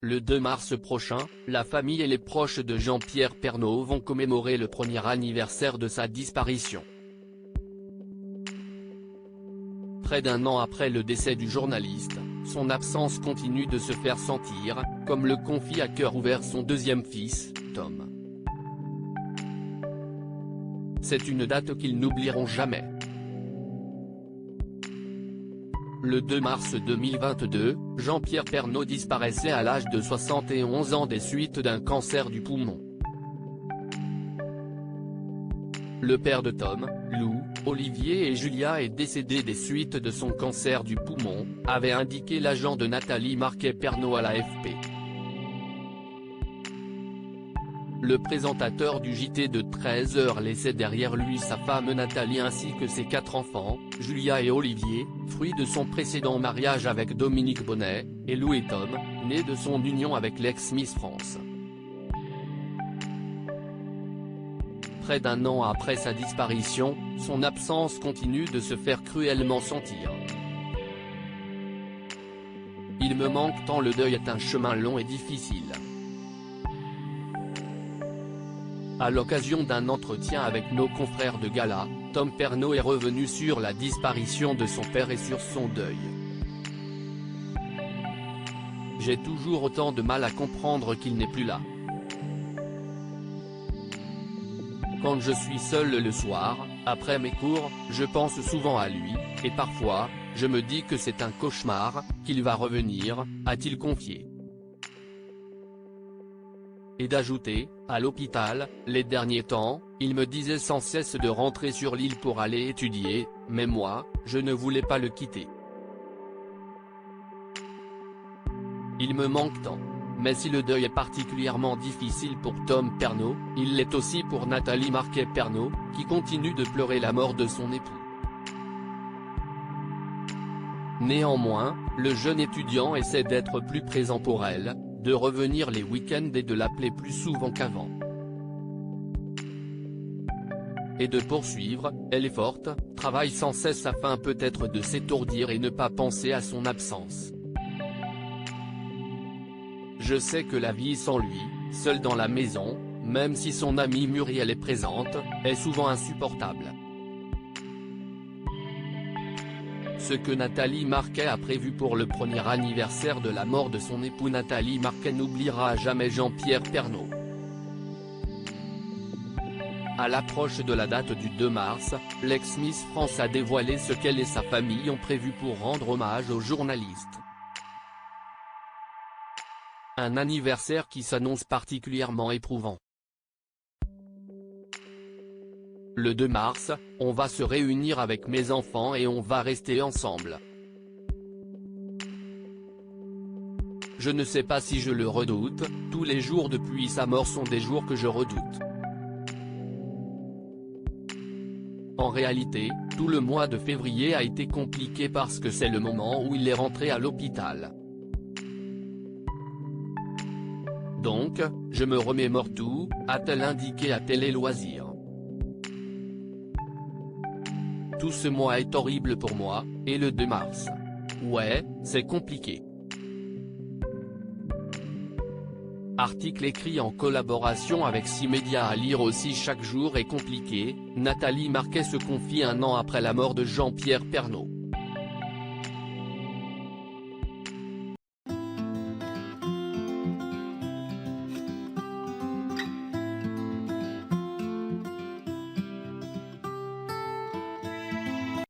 Le 2 mars prochain, la famille et les proches de Jean-Pierre Pernaut vont commémorer le premier anniversaire de sa disparition. Près d'un an après le décès du journaliste, son absence continue de se faire sentir, comme le confie à cœur ouvert son deuxième fils, Tom. C'est une date qu'ils n'oublieront jamais. Le 2 mars 2022, Jean-Pierre Pernaut disparaissait à l'âge de 71 ans des suites d'un cancer du poumon. Le père de Tom, Lou, Olivier et Julia est décédé des suites de son cancer du poumon, avait indiqué l'agent de Nathalie Marquet-Pernaut à l'AFP. Le présentateur du JT de 13h laissait derrière lui sa femme Nathalie ainsi que ses 4 enfants, Julia et Olivier, fruits de son précédent mariage avec Dominique Bonnet, et Lou et Tom, nés de son union avec l'ex-Miss France. Près d'un an après sa disparition, son absence continue de se faire cruellement sentir. Il me manque tant, le deuil est un chemin long et difficile. À l'occasion d'un entretien avec nos confrères de Gala, Tom Pernaut est revenu sur la disparition de son père et sur son deuil. J'ai toujours autant de mal à comprendre qu'il n'est plus là. Quand je suis seul le soir, après mes cours, je pense souvent à lui, et parfois, je me dis que c'est un cauchemar, qu'il va revenir, a-t-il confié. Et d'ajouter, à l'hôpital, les derniers temps, il me disait sans cesse de rentrer sur l'île pour aller étudier, mais moi, je ne voulais pas le quitter. Il me manque tant. Mais si le deuil est particulièrement difficile pour Tom Pernaut, il l'est aussi pour Nathalie Marquet-Pernaut, qui continue de pleurer la mort de son époux. Néanmoins, le jeune étudiant essaie d'être plus présent pour elle, de revenir les week-ends et de l'appeler plus souvent qu'avant. Et de poursuivre, elle est forte, travaille sans cesse afin peut-être de s'étourdir et ne pas penser à son absence. Je sais que la vie sans lui, seul dans la maison, même si son amie Muriel est présente, est souvent insupportable. Ce que Nathalie Marquet a prévu pour le premier anniversaire de la mort de son époux. Nathalie Marquet n'oubliera jamais Jean-Pierre Pernaut. À l'approche de la date du 2 mars, l'ex-Miss France a dévoilé ce qu'elle et sa famille ont prévu pour rendre hommage au journaliste. Un anniversaire qui s'annonce particulièrement éprouvant. Le 2 mars, on va se réunir avec mes enfants et on va rester ensemble. Je ne sais pas si je le redoute, tous les jours depuis sa mort sont des jours que je redoute. En réalité, tout le mois de février a été compliqué parce que c'est le moment où il est rentré à l'hôpital. Donc, je me remémore tout, a-t-elle indiqué à Télé Loisirs. Tout ce mois est horrible pour moi, et le 2 mars. Ouais, c'est compliqué. Article écrit en collaboration avec 6 médias à lire aussi chaque jour est compliqué, Nathalie Marquet se confie un an après la mort de Jean-Pierre Pernaut.